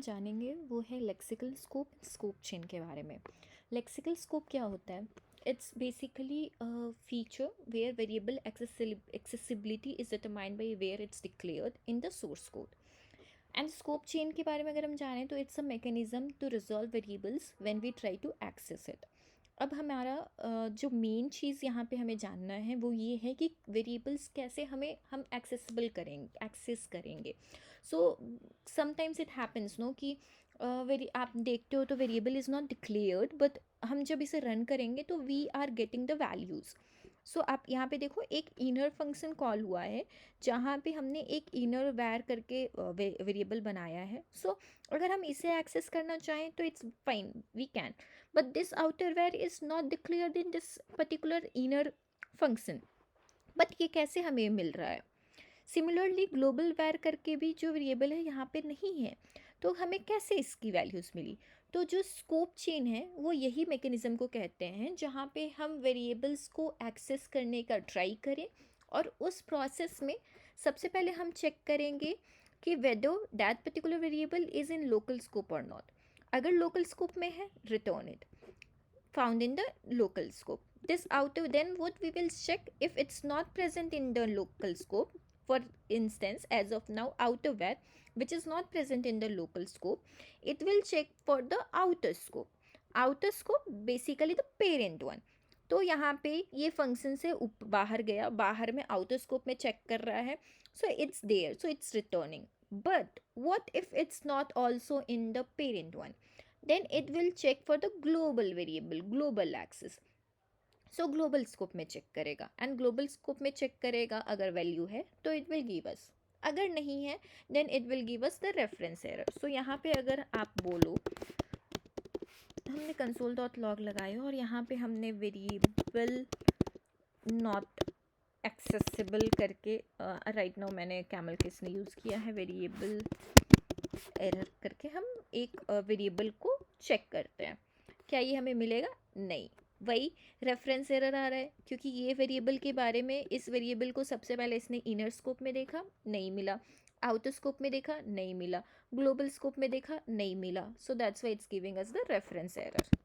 जानेंगे वो है लेक्सिकल स्कोप स्कोप चेन के बारे में। लेक्सिकल स्कोप क्या होता है? It's basically feature where variable accessibility is determined by where it's declared in the source code. And scope chain के बारे में अगर हम जानें तो it's a mechanism to resolve variables when we try to access it. अब हमारा जो मेन चीज़ यहाँ पे हमें जानना है वो ये है कि वेरिएबल्स कैसे हम एक्सेस करेंगे। So sometimes it happens no कि आप देखते हो तो variable is not declared, but हम जब इसे रन करेंगे तो we are getting the values. So आप यहाँ पे देखो एक इनर फंक्शन कॉल हुआ है जहाँ पे हमने एक इनर वैर करके वेरिएबल बनाया है। सो अगर हम इसे एक्सेस करना चाहें तो it's fine, we can, but this outerwear is not declared in this particular inner function। but ये कैसे हमें मिल रहा है? सिमिलरली ग्लोबल वेयर करके भी जो वेरिएबल है यहाँ पे नहीं है, तो हमें कैसे इसकी वैल्यूज़ मिली? तो जो स्कोप चेन है वो यही मैकेनिज्म को कहते हैं जहाँ पे हम वेरिएबल्स को एक्सेस करने का ट्राई करें और उस प्रोसेस में सबसे पहले हम चेक करेंगे कि whether that particular variable is in local scope और नॉट। अगर लोकल स्कोप में है, return it found in the local scope. This outer, then what we will check if it's not present in the local scope. For instance, as of now, outerwear which is not present in the local scope, it will check for the outer scope. Outer scope basically the parent one. तो यहाँ पे ये function से बाहर गया, बाहर में outer scope में चेक कर रहा है, so it's there, so it's returning. But what if it's not also in the parent one? Then it will check for the global variable, global axis. So global scope में check करेगा, and global scope में check करेगा अगर value है तो it will give अस, अगर नहीं है then it will give us the reference error. So यहाँ पे अगर आप बोलो, हमने कंसोल डॉट लॉग लगाया और यहाँ पे हमने वेरिएबल नॉट एक्सेसिबल करके राइट नाउ मैंने कैमल केस ने यूज़ किया है, वेरिएबल एरर करके हम एक वेरिएबल को चेक करते हैं। क्या ये हमें मिलेगा? नहीं, वही रेफरेंस एरर आ रहा है क्योंकि ये वेरिएबल के बारे में, इस वेरिएबल को सबसे पहले इसने इनर स्कोप में देखा, नहीं मिला, आउटर स्कोप में देखा, नहीं मिला, ग्लोबल स्कोप में देखा, नहीं मिला। So that's why it's giving us the reference error.